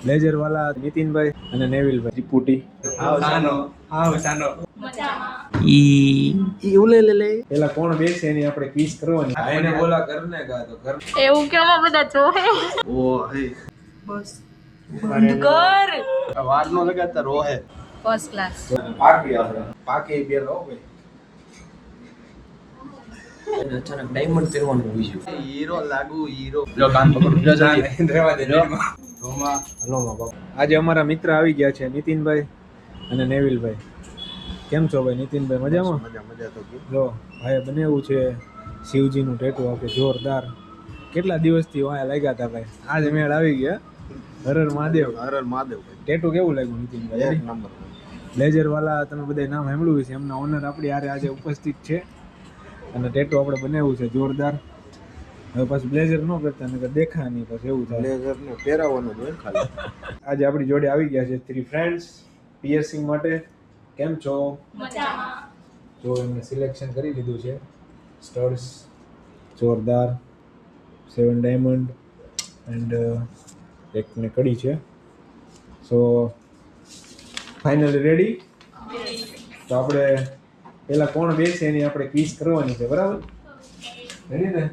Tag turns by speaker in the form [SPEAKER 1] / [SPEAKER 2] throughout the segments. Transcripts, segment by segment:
[SPEAKER 1] Blazer વાળા નીતિનભાઈ અને નેવિલભાઈ ત્રિપુટી. ઈ ઉલે લે પેલા કોણ બેસે એની આપણે ક્વિઝ કરવાની. એને બોલા કરને કા તો કર
[SPEAKER 2] એવું કેમ બધા જોહે
[SPEAKER 1] ઓ હે
[SPEAKER 2] બસ બંધ કર
[SPEAKER 1] વાર નો લગાતા રોહે
[SPEAKER 2] ફર્સ્ટ ક્લાસ
[SPEAKER 1] પાકી આપણે પાકી બે રહો ભાઈ. અચાનક ડાયમંડ પહેરવાનું હોય છે. હીરો લાગુ હીરો. જો કાન પકડો જો રહેવા દે રોમા હલો મા બાપ. આજે અમારા મિત્ર આવી ગયા છે નીતિનભાઈ અને નેવિલભાઈ. કેમ છો ભાઈ નીતિનભાઈ? મજામાં? મજા તો જો ભાઈ બનેવું છે શિવજીનું ટેટુ આપે જોરદાર. કેટલા દિવસથી વાયા લાગ્યા હતા ભાઈ, આજે મેળ આવી ગયા. હર હર મહાદેવ. હર હર મહાદેવ. ટેટુ કેવું લાગ્યું નીતિનભાઈ? એક નંબર. બ્લેઝર વાળા તમે બધા નામ સાંભળ્યું છે, એમના ઓનર આપણી હારે આજે ઉપસ્થિત છે અને ટેટુ આપણે બનાવ્યું છે જોરદાર. હવે પાછું બ્લેઝર ન કરતા નકર દેખા નહીં, પછી એવું થાય. બ્લેઝર ને પહેરાવવાનું જ હોય ખાલી. આજે આપણી જોડે આવી ગયા છે 3 ફ્રેન્ડ્સ પિયર્સિંગ માટે. કેમ છો?
[SPEAKER 2] મજામાં.
[SPEAKER 1] જો એમને સિલેક્શન કરી લીધું છે. સ્ટડ્સ જોરદાર, 7 ડાયમંડ એન્ડ એક ને કડી છે. So finally ready. તો આપણે પેલા કોણ બેસે એની આપણે ક્વિઝ કરવાની છે, બરાબર? રેડી ને?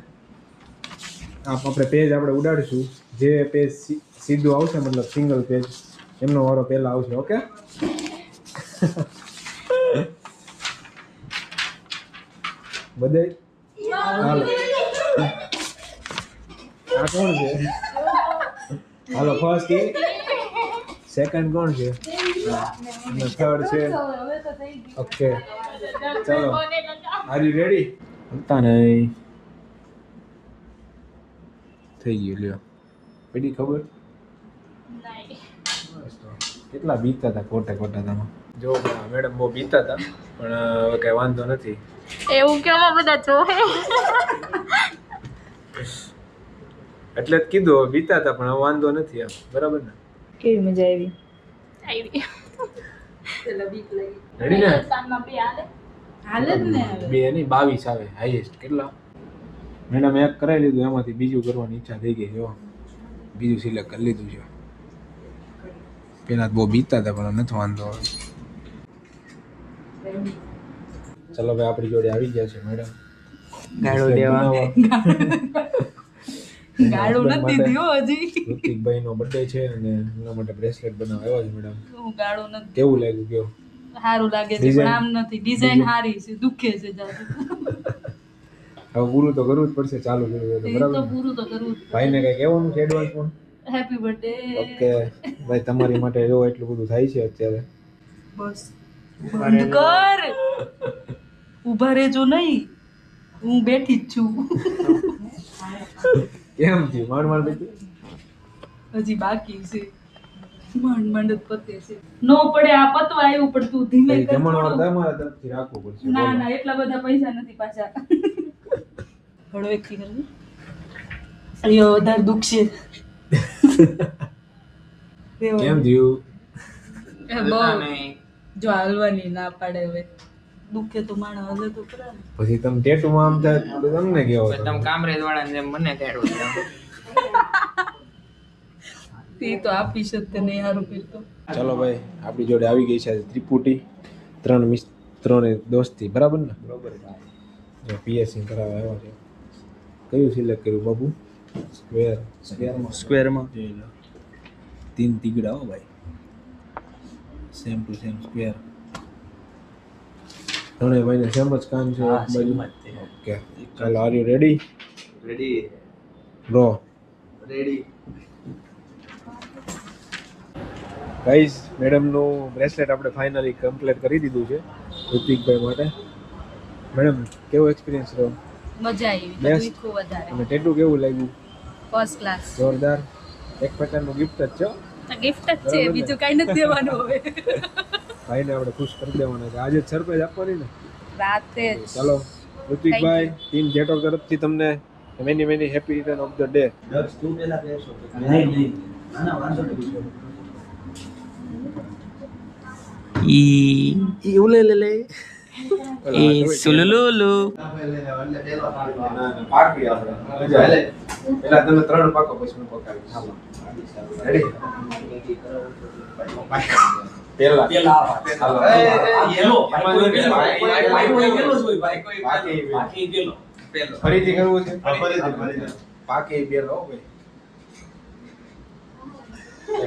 [SPEAKER 1] આપણે પેજ આપણે ઉડાડીશું. જે પેજ સીધું આવશે, મતલબ સિંગલ પેજ, એમનો વારો પહેલા આવશે. ઓકે? બધાય હાલો. આ કોણ છે? હાલો ફર્સ્ટ એ સેકન્ડ કોણ છે? અને થર્ડ છે. ઓકે ચલો, આર યુ રેડી? હલતા નહીં. થઈ ગયું લ્યો. પડી ખબર? કેટલા બીતા હતા ખોટા ખોટા તમે. જો મેડમ બહુ બીતા હતા, પણ હવે કઈ વાંધો નથી.
[SPEAKER 2] એવું કેમ બધા જોહે
[SPEAKER 1] એટલે જ કીધું હવે બીતા હતા, પણ હવે વાંધો નથી આમ, બરાબર ને?
[SPEAKER 2] કેવી મજા આવી? પેલા બીક લાગી.
[SPEAKER 1] રેડી ને?
[SPEAKER 2] સામમાં બે હાલે જ ને.
[SPEAKER 1] બે નહીં 22 આવે હાઈએસ્ટ. કેટલા? મેડમ એક કરાવી લીધું, એમાંથી બીજું કરવાની ઈચ્છા થઈ ગઈ. જો બીજું સિલેક્ટ કરી લીધું છે. પેલા બહુ બીતા હતા, પણ નથી વાંધો. ચલો ભાઈ, આપણી જોડે આવી ગયા છે મેડમ.
[SPEAKER 2] ગાળો દેવા. ગાળો નથી દીધો હજી.
[SPEAKER 1] ઋતિકભાઈ નો બર્થડે છે અને એના માટે બ્રેસલેટ બનાવવા આવ્યા છે મેડમ.
[SPEAKER 2] હું ગાળો નથી.
[SPEAKER 1] કેવું લાગ્યું કયો?
[SPEAKER 2] સારું લાગે છે, પણ આમ નથી. ડિઝાઇન સારી છે, દુખે છે જાજુ.
[SPEAKER 1] હવે પૂરું તો કરવું જ પડશે, ચાલુ કર્યું તો બરાબર.
[SPEAKER 2] તો પૂરું તો કરવું જ.
[SPEAKER 1] ભાઈને કઈ કહેવાનું છે એડવાન્સમાં?
[SPEAKER 2] Happy birthday.
[SPEAKER 1] ઓકે ભાઈ, તમારી માટે જો એટલું બધું થાય છે અત્યારે.
[SPEAKER 2] બસ બંધ કર. ઊભા રહેજો નહીં, હું બેઠી જ છું.
[SPEAKER 1] કેમ થયું? માંડ બેઠી?
[SPEAKER 2] હજી બાકી છે. માંડ જ પતે છે. નો પડે આ પતવા આવ્યું, પણ તું ધીમે કર.
[SPEAKER 1] જમણવાર તમારા તરફથી રાખવું પડશે.
[SPEAKER 2] ના ના, એટલા બધા પૈસા નથી પાછા. હળો એકથી કરવી. અયો વધારે દુખશે.
[SPEAKER 1] કેમ થયું?
[SPEAKER 2] જો હાલવાની ના પાડે હવે. દુખે તો માણસ હલે તો ખરા ને.
[SPEAKER 1] પછી તમે ટેટુમાં આમ થાય તો તમને કેવો?
[SPEAKER 3] તમે કામરેજ વાળા જેમ મને તેડો
[SPEAKER 2] તે તો આપી શકતે નહીં હારું પીતો.
[SPEAKER 1] ચલો ભાઈ, આપણી જોડે આવી ગઈ છે ત્રિપુટી. 3 મિત્રોને દોસ્તી, બરાબર ને? બરાબર. જો પીએસસી કરાવવા આવ્યા છે. કયું સિલેક્ટ કર્યું બાબુ? સ્ક્વેરમાં 3 તીગડા હો ભાઈ, સેમ ટુ સેમ સ્ક્વેર. ત્રણેય ભાઈને સેમ જ કામ છે એક બાજુ. ઓકે ચાલો, are you ready? Ready bro. Ready guys, મેડમનું બ્રેસલેટ આપણે ફાઇનલી કમ્પ્લીટ કરી દીધું છે ઋતિકભાઈ માટે. મેડમ કેવો એક્સપિરિયન્સ રહ્યો?
[SPEAKER 2] મજા આવી. બધું ખૂબ વધારે.
[SPEAKER 1] અને ટેટુ કેવું લાગ્યું?
[SPEAKER 2] First class.
[SPEAKER 1] જોરદાર. એક પ્રકારનું ગિફ્ટ જ છે.
[SPEAKER 2] ગિફ્ટ જ છે, બીજું કઈ નથી દેવાનું. હવે
[SPEAKER 1] ભાઈને આપણે ખુશ કરી દેવાના છે. આજે જ સરપ્રાઈઝ આપવાની ને
[SPEAKER 2] રાતે જ.
[SPEAKER 1] ચાલો ઋતિકભાઈ, ટીમ જેટો તરફથી તમને many many happy return of the day.
[SPEAKER 3] ઈ ઉલે લે ઈ સુલુલુલુ.
[SPEAKER 1] પાર્ટી આપણે પેલા તમે 3 પાકો પછી હું પકાવીશ. હાલો રેડી પેલા હાલો ફરીથી કરવું છે પાકે પેલો હો ભાઈ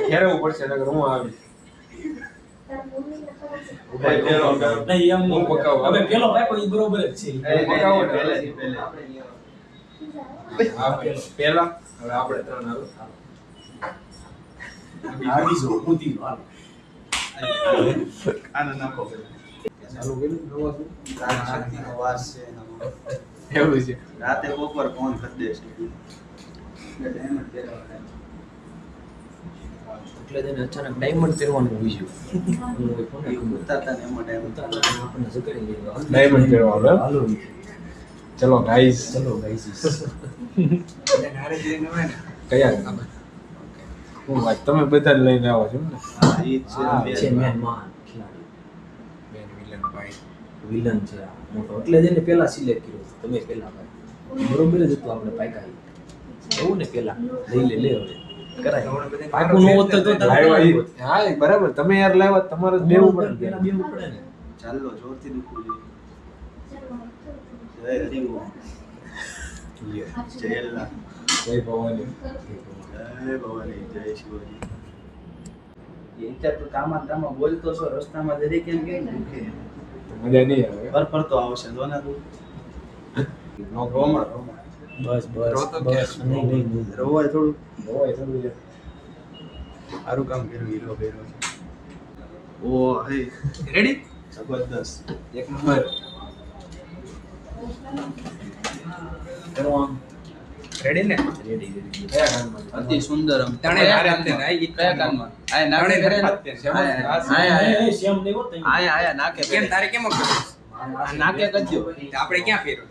[SPEAKER 1] ફેરવવું પડશે નકર હું આવી હું પકાવું
[SPEAKER 4] હવે પેલો પાકો ઈ બરોબર જ છે.
[SPEAKER 1] હું પકાવું ને હા પેલા હવે આપણે 3 હાલો
[SPEAKER 4] આ બીજો ઉતીનો હાલો.
[SPEAKER 5] આનો નાખો
[SPEAKER 1] ચાલુ કર્યું નવા શું
[SPEAKER 5] રાતનો વાસ છે એનો.
[SPEAKER 1] એવું છે
[SPEAKER 5] રાતે બપોર ફોન કરી દેશે એટલે એમ જ પહેરવા.
[SPEAKER 3] એટલે તેને અચાનક ડાયમંડ પહેરવાનું હોય છે
[SPEAKER 5] એ ઉતારતા ને એમાં ટાઈમ ઉતારતા.
[SPEAKER 3] આપણને જગાડી દીધો.
[SPEAKER 1] ડાયમંડ પહેરવાનું
[SPEAKER 3] હાલો
[SPEAKER 1] ચલો ગાઈસ
[SPEAKER 3] ચલો ગાઈસ
[SPEAKER 1] કયા ગામ હું વાત તમે બધા જ લઈને આવો છો ને
[SPEAKER 5] હા, ઈ જ
[SPEAKER 3] આ
[SPEAKER 5] છે
[SPEAKER 3] છે
[SPEAKER 5] મેન.
[SPEAKER 3] મેન મહાન ખેલાડી
[SPEAKER 1] બેન વિલન ભાઈ
[SPEAKER 3] વિલન છે આ મોટો એટલે જ એને પહેલા સિલેક્ટ કર્યો હતો. તમે પહેલા ભાઈ બરોબર જ હતું આપણે પાયકા એવું ને પહેલા લઈ લે હવે કરાય પાકું ન હોત તો તમે
[SPEAKER 1] લાવ્યા ઈ. હા એ બરાબર તમે યાર લાવ્યા તમારે જ દેવું પડે
[SPEAKER 3] પહેલા બેવું પડે ને
[SPEAKER 5] ચાલો જોરથી દુખવું જોઈએ. જય હરિઓમ. જય અલ્લાહ.
[SPEAKER 1] જય ભવાની
[SPEAKER 5] જય ભવાની. જય શિવજી. એ તો તામાં બોલતો છો રસ્તામાં જરી કેમ દુખે.
[SPEAKER 1] મજા નહીં આવે
[SPEAKER 5] પર તો આવશે જો ને તું.
[SPEAKER 1] નો
[SPEAKER 5] રોમા
[SPEAKER 3] બસ બસ
[SPEAKER 1] રોતો
[SPEAKER 3] બસ
[SPEAKER 1] ક્યાં?
[SPEAKER 3] નહીં નહીં નહીં
[SPEAKER 5] રોવાય થોડું.
[SPEAKER 1] હોય થોડું છે
[SPEAKER 5] સારું કામ કર્યું હીરો કર્યો. ઓ હે
[SPEAKER 1] રેડી
[SPEAKER 5] જબરદસ્ત.
[SPEAKER 1] એક નંબર કરવાનું રેડી ને
[SPEAKER 3] રેડી રેડી
[SPEAKER 1] કયા ગામમાં
[SPEAKER 5] અતિ સુંદર આમ.
[SPEAKER 1] તણે હારે જ ને,
[SPEAKER 5] ઈ કયા કાનમાં? આ નાકે કરે ને?
[SPEAKER 4] એ સેમ નહીં હોત ને.
[SPEAKER 5] આયા નાકે
[SPEAKER 6] કેમ
[SPEAKER 5] કરે.
[SPEAKER 6] તારે કેમ કર્યું?
[SPEAKER 5] આ નાકે કરજો.
[SPEAKER 6] આપણે ક્યાં ફેરો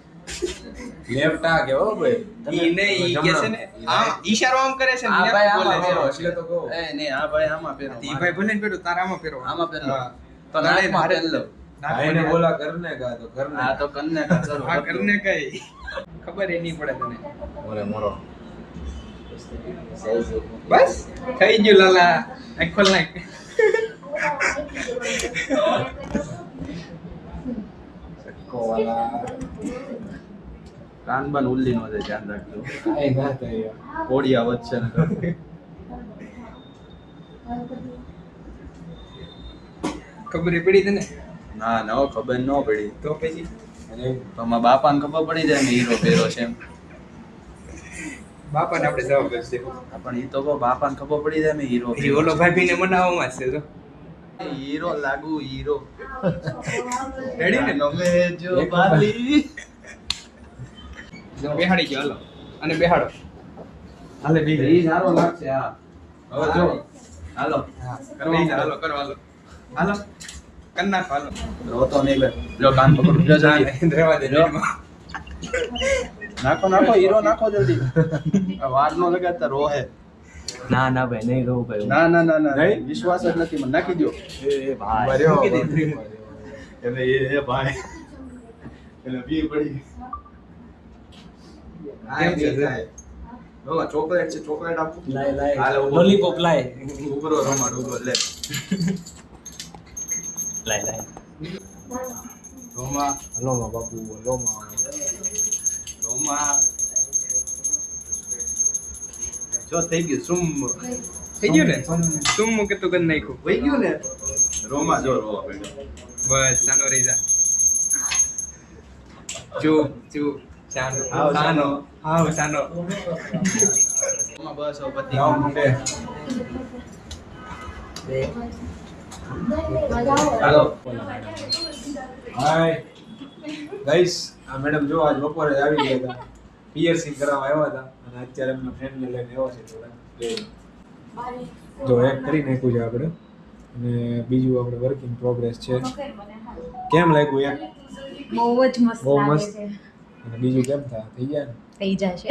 [SPEAKER 1] લેફ્ટ આ કે હો ભાઈ
[SPEAKER 6] ઈ નહીં ઈ કે છે ને આમ ઈશારો આમ કરે છે ને
[SPEAKER 5] આ
[SPEAKER 6] left
[SPEAKER 5] ભાઈ
[SPEAKER 6] બોલે
[SPEAKER 5] આમાં
[SPEAKER 6] છે.
[SPEAKER 5] ફેરો.
[SPEAKER 1] એટલે તો કહું
[SPEAKER 5] એ નહીં આ ભાઈ આમાં ફેરો.
[SPEAKER 6] ઈ ભાઈ ભલે ને પેલું તારા આમાં ફેરો
[SPEAKER 5] આમાં ફેરો.
[SPEAKER 1] હા.
[SPEAKER 5] તો નાકમાં હારે જ લો.
[SPEAKER 1] ભાઈને બોલા કરને કા તો કરને
[SPEAKER 5] આ તો કન્ને કા ચલો.
[SPEAKER 6] આ કરને કઈ ખબર એ નહીં પડે તને
[SPEAKER 1] ઓરે મોરો
[SPEAKER 6] બસ થઈ ગયું લાલા આંખ ખોલ નાખ
[SPEAKER 1] કોવાલા
[SPEAKER 5] કાન બાન ઉલ્લી નો દે ધ્યાન રાખજો.
[SPEAKER 1] આય ના થાય
[SPEAKER 5] કોડિયા વચ્ચે ન કરો.
[SPEAKER 6] ખબર એ પડી તને
[SPEAKER 5] ના ના હો, ખબર ન પડી
[SPEAKER 6] તો પછી
[SPEAKER 1] અને
[SPEAKER 5] તો મારા બાપાને ખબર પડી જાય ને હીરો ફેરો છે એમ.
[SPEAKER 6] બાપાને આપણે જવાબ આપશે
[SPEAKER 5] પણ ઈ તો કહો બાપાને ખબર પડી જાય ને હીરો
[SPEAKER 6] એ ઓલો ભાભીને મનાવવામાં છે તો
[SPEAKER 5] હીરો લાગુ હીરો.
[SPEAKER 6] રેડી ને
[SPEAKER 5] ગમે જો બાલી.
[SPEAKER 6] જો બેહાડી ગયો હાલો અને બેહાડો
[SPEAKER 1] હાલે બી
[SPEAKER 5] ઈ સારો લાગશે હા.
[SPEAKER 1] હવે જો
[SPEAKER 5] હાલો
[SPEAKER 6] કરવા હાલો કરો હાલો હાલો કર નાખો હાલો
[SPEAKER 5] રોતો નહીં બે. લો કાન પકડો જો જલ્દી.
[SPEAKER 6] રહેવા દે
[SPEAKER 5] જો. નાખો નાખો હીરો નાખો જલ્દી. આ વાર નો લગાડતા રોહે.
[SPEAKER 3] ના ના ભાઈ નહીં રહું ભાઈ
[SPEAKER 5] ના ના ના ના
[SPEAKER 1] નહીં?
[SPEAKER 5] વિશ્વાસ જ નથી મને નાખી દો.
[SPEAKER 3] એ ભાઈ
[SPEAKER 1] મર્યો
[SPEAKER 3] મૂકી દે.
[SPEAKER 5] એટલે એ ભાઈ એટલે બી પડી.
[SPEAKER 1] કેમ છે રોમા ચોકલેટ છે ચોકલેટ આપું
[SPEAKER 3] લાય લાય
[SPEAKER 5] હાલો, ઉભો.
[SPEAKER 3] લોલીપોપ લાય
[SPEAKER 5] ઉભરો રમાડ ઉભો લે.
[SPEAKER 3] લાય લાય
[SPEAKER 5] રોમા
[SPEAKER 1] હલોમાં બાપુ હલોમાં
[SPEAKER 5] રોમા જો થઈ ગયું સુમ
[SPEAKER 6] થઈ ગયું ને તું મૂકે તો કરી નાખ્યું
[SPEAKER 5] વઈ ગયું ને. રોમા જો રોવા પડ્યો.
[SPEAKER 6] બસ સાનો રહી જા ચૂપ ચૂપ સાનો
[SPEAKER 5] હાવ સાનો.
[SPEAKER 6] હાવ સાનો
[SPEAKER 5] રોમા બસ હવે પતી
[SPEAKER 1] જાઓ
[SPEAKER 5] ગયું.
[SPEAKER 1] મુંડે
[SPEAKER 5] હાલો
[SPEAKER 1] હાય ગાઈસ આ મેડમ જો આજ બપોરે જ આવી ગયા હતા પીએરસી કરાવવા આવ્યા હતા અને અત્યારે એમના ફ્રેન્ડને લઈને આવ્યા છે થોડા જો એક કરી નાખ્યું છે આપણે અને બીજું આપણે વર્ક ઇન પ્રોગ્રેસ છે કેમ લાગ્યું યાર
[SPEAKER 7] બહુ જ મસ્ત
[SPEAKER 1] બહુ
[SPEAKER 7] લાગે
[SPEAKER 1] મસ્ત.
[SPEAKER 7] છે
[SPEAKER 1] અને બીજું કેમ થાય થઈ ગયા ને
[SPEAKER 7] થઈ જશે